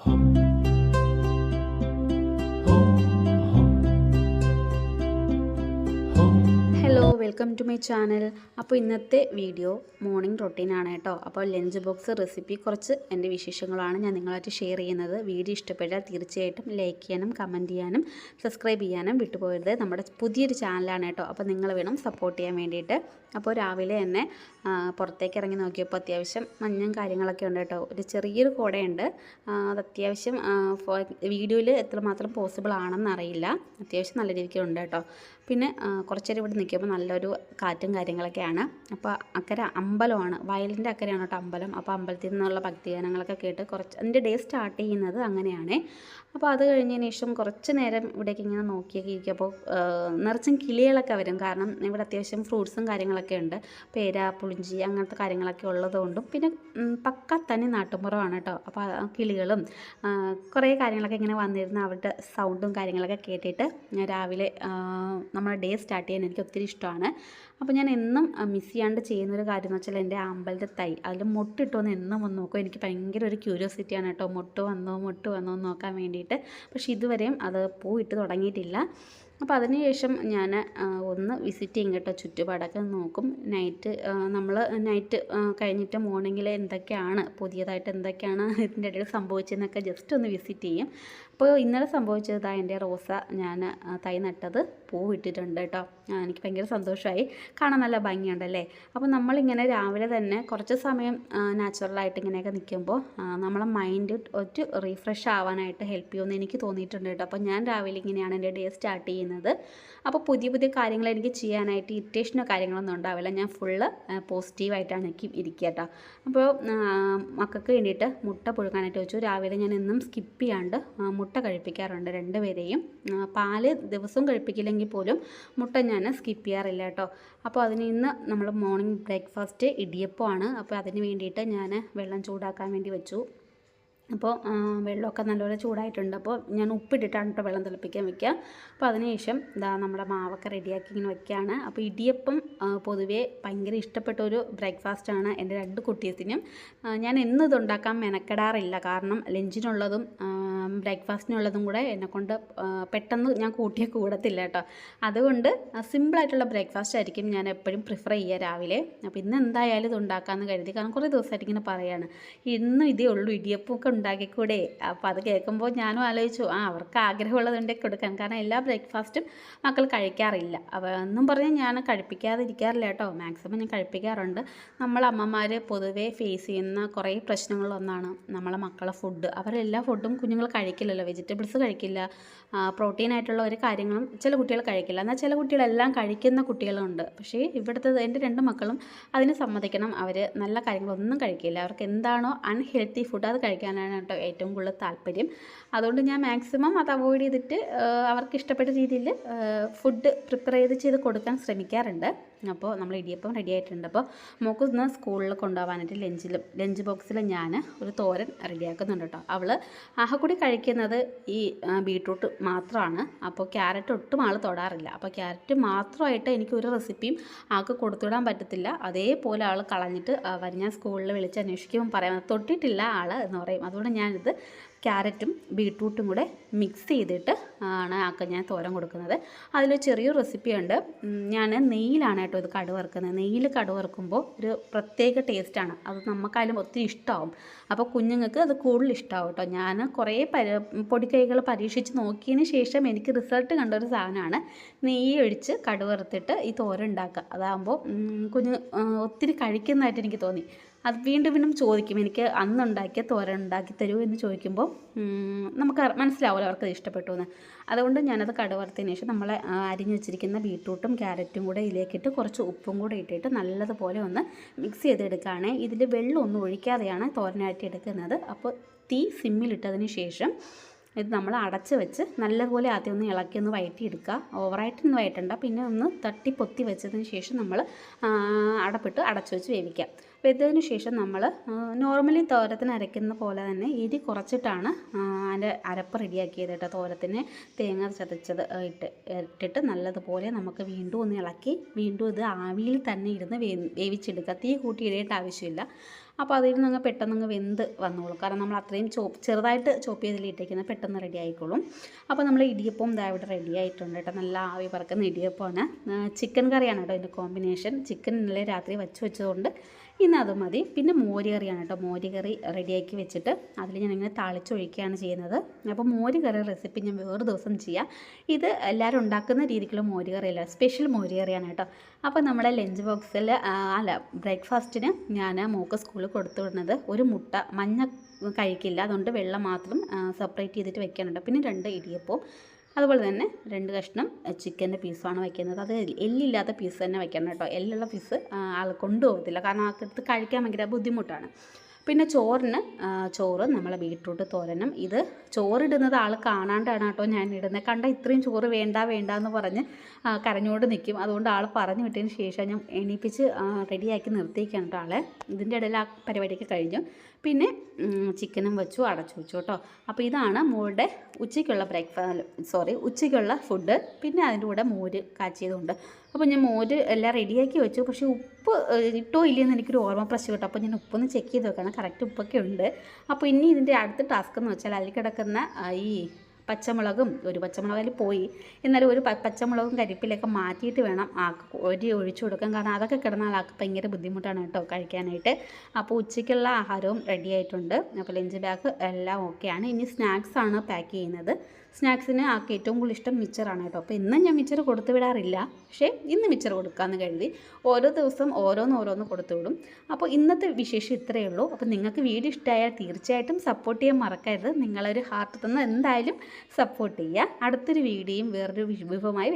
Hello, welcome to my channel. അപ്പോൾ ഇന്നത്തെ video morning റൊട്ടീനാണ് കേട്ടോ. അപ്പോൾ ലഞ്ച് ബോക്സ് റെസിപ്പി കുറച്ച് എൻ്റെ വിശേഷങ്ങളാണ് ഞാൻ നിങ്ങളായിട്ട് ഷെയർ ചെയ്യുന്നത്. വീഡിയോ ഇഷ്ടപ്പെട്ടാൽ തീർച്ചയായിട്ടും ലൈക്ക് ചെയ്യാനും കമൻറ്റ് ചെയ്യാനും സബ്സ്ക്രൈബ് ചെയ്യാനും വിട്ടുപോകരുത്. നമ്മുടെ പുതിയൊരു ചാനലാണ് കേട്ടോ. അപ്പോൾ നിങ്ങൾ വേണം സപ്പോർട്ട് ചെയ്യാൻ വേണ്ടിയിട്ട്. അപ്പോൾ രാവിലെ തന്നെ പുറത്തേക്ക് ഇറങ്ങി നോക്കിയപ്പോൾ അത്യാവശ്യം മഞ്ഞും കാര്യങ്ങളൊക്കെ ഉണ്ട് കേട്ടോ. ഒരു ചെറിയൊരു കുടയുണ്ട്. അത് അത്യാവശ്യം വീഡിയോയിൽ എത്രമാത്രം പോസിബിൾ ആണെന്ന് അറിയില്ല. അത്യാവശ്യം നല്ല രീതിക്ക് ഉണ്ട് കേട്ടോ. പിന്നെ കുറച്ചേരം ഇവിടെ നിൽക്കുമ്പോൾ നല്ലൊരു കാറ്റും കാര്യങ്ങളൊക്കെയാണ്. അപ്പോൾ അക്കരെ അമ്പലമാണ്, വയലിൻ്റെ അക്കരെയാണ് കേട്ടോ അമ്പലം. അപ്പോൾ അമ്പലത്തിൽ നിന്നുള്ള ഭക്തിഗാനങ്ങളൊക്കെ കേട്ട് കുറച്ച് എൻ്റെ ഡേ സ്റ്റാർട്ട് ചെയ്യുന്നത് അങ്ങനെയാണ്. അപ്പോൾ അത് കഴിഞ്ഞതിന് ശേഷം കുറച്ച് നേരം ഇവിടേക്ക് ഇങ്ങനെ നോക്കിയൊക്കെ ഇരിക്കുമ്പോൾ നിറച്ചും കിളികളൊക്കെ വരും. കാരണം ഇവിടെ അത്യാവശ്യം ഫ്രൂട്ട്സും കാര്യങ്ങളൊക്കെ ഉണ്ട്. പേര, പുളിഞ്ചി അങ്ങനത്തെ കാര്യങ്ങളൊക്കെ ഉള്ളതുകൊണ്ടും പിന്നെ പക്ക തനി നാട്ടുമ്പുറമാണ് കേട്ടോ. അപ്പോൾ കിളികളും കുറേ കാര്യങ്ങളൊക്കെ ഇങ്ങനെ വന്നിരുന്ന അവരുടെ സൗണ്ടും കാര്യങ്ങളൊക്കെ കേട്ടിട്ട് ഞാൻ രാവിലെ നമ്മുടെ ഡേ സ്റ്റാർട്ട് ചെയ്യാൻ എനിക്ക് ഒത്തിരി ഇഷ്ടമാണ്. അപ്പോൾ ഞാൻ എന്നും മിസ് ചെയ്യാണ്ട് ചെയ്യുന്നൊരു കാര്യം എന്ന് വെച്ചാൽ എൻ്റെ ആമ്പലിൻ്റെ തൈ അതിൽ മൊട്ടിട്ടോന്ന് എന്നും ഒന്ന് നോക്കും. എനിക്ക് ഭയങ്കര ഒരു ക്യൂരിയോസിറ്റിയാണ് കേട്ടോ, മൊട്ട് വന്നോ എന്ന് നോക്കാൻ വേണ്ടിയിട്ട്. പക്ഷേ ഇതുവരെയും അത് പൂവിട്ട് തുടങ്ങിയിട്ടില്ല. അപ്പോൾ അതിനുശേഷം ഞാൻ ഒന്ന് വിസിറ്റ് ചെയ്യും കേട്ടോ, ചുറ്റുപാടൊക്കെ നോക്കും. നമ്മൾ നൈറ്റ് കഴിഞ്ഞിട്ട് മോർണിംഗിൽ എന്തൊക്കെയാണ് പുതിയതായിട്ട് എന്തൊക്കെയാണ് ഇതിൻ്റെ ഇടയിൽ സംഭവിച്ചതെന്നൊക്കെ ജസ്റ്റ് ഒന്ന് വിസിറ്റ് ചെയ്യും. അപ്പോൾ ഇന്നലെ സംഭവിച്ചത് എൻ്റെ റോസ ഞാൻ തൈ നട്ടത് പൂവിട്ടിട്ടുണ്ട് കേട്ടോ. എനിക്ക് ഭയങ്കര സന്തോഷമായി, കാണാൻ നല്ല ഭംഗിയുണ്ടല്ലേ. അപ്പോൾ നമ്മളിങ്ങനെ രാവിലെ തന്നെ കുറച്ച് സമയം നാച്ചുറലായിട്ട് ഇങ്ങനെയൊക്കെ നിൽക്കുമ്പോൾ നമ്മളെ മൈൻഡ് ഒരു റീഫ്രഷ് ആവാനായിട്ട് ഹെൽപ്പ് ചെയ്യുമെന്ന് എനിക്ക് തോന്നിയിട്ടുണ്ട് കേട്ടോ. അപ്പോൾ ഞാൻ രാവിലെ ഇങ്ങനെയാണ് എൻ്റെ ഡേ സ്റ്റാർട്ട് ചെയ്യുന്നത്. അപ്പോൾ പുതിയ പുതിയ കാര്യങ്ങൾ എനിക്ക് ചെയ്യാനായിട്ട് ഇറിറ്റേഷനോ കാര്യങ്ങളൊന്നും ഉണ്ടാവില്ല. ഞാൻ ഫുള്ള് പോസിറ്റീവായിട്ടാണ് എനിക്ക് ഇരിക്കുക കേട്ടോ. അപ്പോൾ മക്കൾക്ക് വേണ്ടിയിട്ട് മുട്ട പുഴുങ്ങാനായിട്ട് വെച്ചു. രാവിലെ ഞാൻ എന്നും സ്കിപ്പ് ചെയ്യാണ്ട് മുട്ട കഴിപ്പിക്കാറുണ്ട് രണ്ടുപേരെയും. പാല് ദിവസവും കഴിപ്പിക്കില്ലെങ്കിൽ പോലും മുട്ട ഞാൻ സ്കിപ്പ് ചെയ്യാറില്ല കേട്ടോ. അപ്പോൾ അതിന് ഇന്ന് നമ്മൾ മോർണിംഗ് ബ്രേക്ക്ഫാസ്റ്റ് ഇടിയപ്പമാണ്. അപ്പോൾ അതിന് വേണ്ടിയിട്ട് ഞാൻ വെള്ളം ചൂടാക്കാൻ വേണ്ടി വെച്ചു. അപ്പോൾ വെള്ളമൊക്കെ നല്ലപോലെ ചൂടായിട്ടുണ്ട്. അപ്പോൾ ഞാൻ ഉപ്പിട്ടിട്ടാണ് കേട്ടോ വെള്ളം തിളപ്പിക്കാൻ വെക്കുക. അപ്പോൾ അതിനുശേഷം നമ്മുടെ മാവൊക്കെ റെഡിയാക്കി ഇങ്ങനെ വെക്കുകയാണ്. അപ്പോൾ ഇടിയപ്പം പൊതുവേ ഭയങ്കര ഇഷ്ടപ്പെട്ട ഒരു ബ്രേക്ക്ഫാസ്റ്റാണ് എൻ്റെ രണ്ട് കുട്ടീസിനും. ഞാൻ എന്നും ഇതുണ്ടാക്കാൻ മെനക്കെടാറില്ല. കാരണം ലഞ്ചിനുള്ളതും ബ്രേക്ക്ഫാസ്റ്റിനുള്ളതും കൂടെ എന്നെക്കൊണ്ട് പെട്ടെന്ന് ഞാൻ കൂടത്തില്ല കേട്ടോ. അതുകൊണ്ട് സിമ്പിളായിട്ടുള്ള ബ്രേക്ക്ഫാസ്റ്റ് ആയിരിക്കും ഞാൻ എപ്പോഴും പ്രിഫർ ചെയ്യുക രാവിലെ. അപ്പോൾ ഇന്ന് എന്തായാലും ഇത് ഉണ്ടാക്കാമെന്ന് കരുതി. കാരണം കുറേ ദിവസമായിട്ട് ഇങ്ങനെ പറയുകയാണ്, ഇന്നും ഇതേ ഉള്ളൂ, ഇടിയപ്പമൊക്കെ ഉണ്ടാക്കിക്കൂടെ. അപ്പോൾ അത് കേൾക്കുമ്പോൾ ഞാനും ആലോചിച്ചു, അവർക്ക് ആഗ്രഹമുള്ളതുണ്ടെങ്കിൽ കൊടുക്കാൻ. കാരണം എല്ലാ ബ്രേക്ക്ഫാസ്റ്റും മക്കൾ കഴിക്കാറില്ല. എന്നും പറഞ്ഞാൽ ഞാൻ കഴിപ്പിക്കാതെ ഇരിക്കാറില്ല കേട്ടോ. മാക്സിമം ഞാൻ കഴിപ്പിക്കാറുണ്ട്. നമ്മൾ അമ്മമാർ പൊതുവേ ഫേസ് ചെയ്യുന്ന കുറേ പ്രശ്നങ്ങളൊന്നാണ് നമ്മളെ മക്കളെ ഫുഡ്. അവരെല്ലാ ഫുഡും കുഞ്ഞുങ്ങൾ കഴിക്കില്ലല്ലോ. വെജിറ്റബിൾസ് കഴിക്കില്ല, പ്രോട്ടീനായിട്ടുള്ള ഒരു കാര്യങ്ങളും ചില കുട്ടികൾ കഴിക്കില്ല. എന്നാൽ ചില കുട്ടികളെല്ലാം കഴിക്കുന്ന കുട്ടികളുണ്ട്. പക്ഷേ ഇവിടുത്തെ എൻ്റെ രണ്ട് മക്കളും അതിന് സമ്മതിക്കണം. അവർ നല്ല കാര്യങ്ങളൊന്നും കഴിക്കില്ല. അവർക്ക് എന്താണോ അൺഹെൽത്തി ഫുഡ് അത് കഴിക്കാനാണ് കേട്ടോ ഏറ്റവും കൂടുതൽ താല്പര്യം. അതുകൊണ്ട് ഞാൻ മാക്സിമം അത് അവോയ്ഡ് ചെയ്തിട്ട് അവർക്ക് ഇഷ്ടപ്പെട്ട രീതിയിൽ ഫുഡ് പ്രിപ്പയർ ചെയ്ത് കൊടുക്കാൻ ശ്രമിക്കാറുണ്ട്. അപ്പോൾ നമ്മൾ ഇടിയപ്പം റെഡി ആയിട്ടുണ്ട്. അപ്പോൾ മോൾക്ക് ഇന്ന് സ്കൂളിൽ കൊണ്ടുപോകാനായിട്ട് ലഞ്ച് ബോക്സിൽ ഞാൻ ഒരു തോരൻ റെഡിയാക്കുന്നുണ്ട് കേട്ടോ. അവൾ കൂടി കഴിക്കുന്നത് ഈ ബീട്രൂട്ട് മാത്രമാണ്. അപ്പോൾ ക്യാരറ്റ് ഒട്ടും ആൾ തൊടാറില്ല. അപ്പോൾ ക്യാരറ്റ് മാത്രമായിട്ട് എനിക്ക് ഒരു റെസിപ്പിയും ആൾക്ക് കൊടുത്തുവിടാൻ പറ്റത്തില്ല. അതേപോലെ ആൾ കളഞ്ഞിട്ട് ഞാൻ സ്കൂളിൽ വിളിച്ച് അന്വേഷിക്കുമ്പോൾ പറയാം തൊട്ടിട്ടില്ല ആൾ എന്ന് പറയും. അതുകൊണ്ട് ഞാനിത് ക്യാരറ്റും ബീട്രൂട്ടും കൂടെ മിക്സ് ചെയ്തിട്ട് ആണ് ഞാൻ തോരൻ കൊടുക്കുന്നത്. അതിൽ ചെറിയൊരു റെസിപ്പിയുണ്ട്. ഞാൻ നെയ്യിലാണ് കേട്ടോ ഇത് കടുക് വറുക്കുന്നത്. നെയ്യിൽ കടുക് വറുക്കുമ്പോൾ ഒരു പ്രത്യേക ടേസ്റ്റാണ്. അത് നമുക്കായാലും ഒത്തിരി ഇഷ്ടമാവും. അപ്പോൾ കുഞ്ഞുങ്ങൾക്ക് അത് കൂടുതൽ ഇഷ്ടമാവും കേട്ടോ. ഞാൻ കുറേ പൊടിക്കൈകൾ പരീക്ഷിച്ച് നോക്കിയതിന് ശേഷം എനിക്ക് റിസൾട്ട് കണ്ടൊരു സാധനമാണ് നെയ്യ് ഒഴിച്ച് കടുക് വറുത്തിട്ട് ഈ തോരൻ ഉണ്ടാക്കുക. അതാകുമ്പോൾ കുഞ്ഞ് ഒത്തിരി കഴിക്കുന്നതായിട്ട് എനിക്ക് തോന്നി. അത് വീണ്ടും ചോദിക്കും, എനിക്ക് അന്നുണ്ടാക്കിയ തോരൻ ഉണ്ടാക്കി തരൂ എന്ന് ചോദിക്കുമ്പോൾ നമുക്ക് മനസ്സിലാവുമല്ലോ അവർക്ക് ഇഷ്ടപ്പെട്ടു എന്ന്. അതുകൊണ്ട് ഞാനത് കടുക് വറുത്തതിന് ശേഷം നമ്മൾ അരിഞ്ഞ് വെച്ചിരിക്കുന്ന ബീട്രൂട്ടും ക്യാരറ്റും കൂടെ ഇതിലേക്കിട്ട് കുറച്ച് ഉപ്പും കൂടെ ഇട്ടിട്ട് നല്ലതുപോലെ ഒന്ന് മിക്സ് ചെയ്തെടുക്കുകയാണ്. ഇതിൽ വെള്ളമൊന്നും ഒഴിക്കാതെയാണ് തോരനായിട്ട് എടുക്കുന്നത്. അപ്പോൾ തീ സിമ്മിലിട്ടതിന് ശേഷം ഇത് നമ്മൾ അടച്ച് വെച്ച് നല്ലപോലെ ആദ്യം ഒന്ന് ഇളക്കി ഒന്ന് വഴറ്റിയെടുക്കുക. ഓവറായിട്ടൊന്നും വഴറ്റണ്ട. പിന്നെ ഒന്ന് തട്ടി പൊത്തി വെച്ചതിന് ശേഷം നമ്മൾ അടപ്പിട്ട് അടച്ച് വെച്ച് വേവിക്കുക. വെന്തതിന് ശേഷം നമ്മൾ നോർമലി തോരത്തിന് അരയ്ക്കുന്ന പോലെ തന്നെ കുറച്ചിട്ടാണ് അതിൻ്റെ അരപ്പ് റെഡിയാക്കിയത് കേട്ടോ. തോരത്തിന് തേങ്ങ ചതച്ചത് ഇട്ടിട്ട് നല്ലതുപോലെ നമുക്ക് വീണ്ടും ഒന്ന് ഇളക്കി വീണ്ടും ഇത് ആവിയിൽ തന്നെ ഇരുന്ന് വേവിച്ചെടുക്കുക. തീ കൂട്ടി ഇടേണ്ട ആവശ്യമില്ല. അപ്പോൾ അതിൽ നിന്ന് പെട്ടെന്ന് വെന്ത് വന്നോളും. കാരണം നമ്മൾ അത്രയും ചെറുതായിട്ട് ചോപ്പ് ചെയ്തിലിട്ടേക്കുന്നത് പെട്ടെന്ന് റെഡി ആയിക്കോളും. അപ്പോൾ നമ്മൾ ഇടിയപ്പം ഇതാ ഇവിടെ റെഡി ആയിട്ടുണ്ട് കേട്ടോ. നല്ല ആവി പറക്കുന്ന ഇടിയപ്പമാണ്. ചിക്കൻ കറിയാണ് കേട്ടോ ഇതിൻ്റെ കോമ്പിനേഷൻ. ചിക്കൻ ഇന്നലെ രാത്രി വെച്ചതുകൊണ്ട് ഇന്ന് അത് മതി. പിന്നെ മോര് കറിയാണ് കേട്ടോ. മോര് കറി റെഡിയാക്കി വെച്ചിട്ട് അതിൽ ഞാനിങ്ങനെ തളിച്ചൊഴിക്കുകയാണ് ചെയ്യുന്നത്. അപ്പോൾ മോര് കറി റെസിപ്പി ഞാൻ വേറെ ദിവസം ചെയ്യാം. ഇത് എല്ലാവരും ഉണ്ടാക്കുന്ന രീതിക്കുള്ള മോര് കറിയല്ല, സ്പെഷ്യൽ മോര് കറിയാണ് കേട്ടോ. അപ്പോൾ നമ്മുടെ ലഞ്ച് ബോക്സിൽ ബ്രേക്ക്ഫാസ്റ്റിന് ഞാൻ മോൾക്ക് സ്കൂളിൽ കൊടുത്തു വിടുന്നത് ഒരു മുട്ട, മഞ്ഞ കഴിക്കില്ല, അതുകൊണ്ട് വെള്ള മാത്രം സെപ്പറേറ്റ് ചെയ്തിട്ട് വെക്കാനുണ്ട്. പിന്നെ 2 ഇടിയപ്പവും അതുപോലെ തന്നെ 2 കഷ്ണം ചിക്കൻ്റെ പീസുമാണ് വയ്ക്കുന്നത്. അത് എല്ലില്ലാത്ത പീസ് തന്നെ വയ്ക്കണം കേട്ടോ. എല്ലുള്ള പീസ് ആൾ കൊണ്ടുപോകത്തില്ല, കാരണം ആൾക്കടുത്ത് കഴിക്കാൻ ഭയങ്കര ബുദ്ധിമുട്ടാണ്. പിന്നെ ചോറിന് ചോറ് നമ്മളെ ബീട്രൂട്ട് തോരനും. ഇത് ചോറിടുന്നത് ആൾ കാണാണ്ടാണ് കേട്ടോ ഞാൻ ഇടുന്നത്. കണ്ട ഇത്രയും ചോറ് വേണ്ട എന്ന് പറഞ്ഞ് കരഞ്ഞോണ്ട് നിൽക്കും. അതുകൊണ്ട് ആൾ പറഞ്ഞു വിട്ടതിന് ശേഷം ഞാൻ എണീപ്പിച്ച് റെഡിയാക്കി നിർത്തിയിരിക്കുകയാണ് കേട്ടോ ആളെ. ഇതിൻ്റെ ഇടയിൽ ആ പരിപാടിയൊക്കെ കഴിഞ്ഞു. പിന്നെ ചിക്കനും വെച്ചു, അടച്ചു വെച്ചു കേട്ടോ. അപ്പോൾ ഇതാണ് മോളുടെ ഉച്ചയ്ക്കുള്ള ഫുഡ്. പിന്നെ അതിൻ്റെ കൂടെ മോര് കാച്ചിയതുണ്ട്. അപ്പോൾ ഞാൻ മോര് എല്ലാം റെഡിയാക്കി വെച്ചു. പക്ഷേ ഉപ്പ് ഇട്ടോ ഇല്ലയെന്ന് എനിക്കൊരു ഓർമ്മ പ്രശ്നം കേട്ടോ. അപ്പോൾ ഞാൻ ഉപ്പൊന്ന് ചെക്ക് ചെയ്ത് വെക്കണം, കറക്റ്റ് ഉപ്പൊക്കെ ഉണ്ട്. അപ്പോൾ ഇനി ഇതിൻ്റെ അടുത്ത ടാസ്ക് എന്ന് വെച്ചാൽ അതിൽ കിടക്കുന്ന ഈ പച്ചമുളകും, ഒരു പച്ചമുളകിൽ പോയി, എന്നാലും ഒരു പച്ചമുളകും കരിപ്പിലൊക്കെ മാറ്റിയിട്ട് വേണം ഒഴിച്ചു കൊടുക്കാൻ. കാരണം അതൊക്കെ കിടന്നാൽ ആൾക്ക് ഭയങ്കര ബുദ്ധിമുട്ടാണ് കേട്ടോ കഴിക്കാനായിട്ട്. അപ്പോൾ ഉച്ചയ്ക്കുള്ള ആഹാരവും റെഡി ആയിട്ടുണ്ട്. അപ്പോൾ ലഞ്ച് ബാഗ് എല്ലാം ഓക്കെയാണ്. ഇനി സ്നാക്സാണ് പാക്ക് ചെയ്യുന്നത്. സ്നാക്സിന് ആൾക്ക് ഏറ്റവും കൂടുതൽ ഇഷ്ടം മിച്ചറാണ് കേട്ടോ. അപ്പോൾ ഇന്ന് ഞാൻ മിച്ചർ കൊടുത്തു വിടാറില്ല, പക്ഷേ ഇന്ന് മിച്ചർ കൊടുക്കാമെന്ന് കരുതി. ഓരോ ദിവസം ഓരോന്ന് കൊടുത്തു വിടും. അപ്പോൾ ഇന്നത്തെ വിശേഷം ഇത്രയേ ഉള്ളൂ. അപ്പോൾ നിങ്ങൾക്ക് വീഡിയോ ഇഷ്ടമായാൽ തീർച്ചയായിട്ടും സപ്പോർട്ട് ചെയ്യാൻ മറക്കരുത്. നിങ്ങളൊരു ഹാർട്ട് തന്ന് എന്തായാലും സപ്പോർട്ട് ചെയ്യുക. അടുത്തൊരു വീഡിയോയും വേറൊരു വിഭവമായി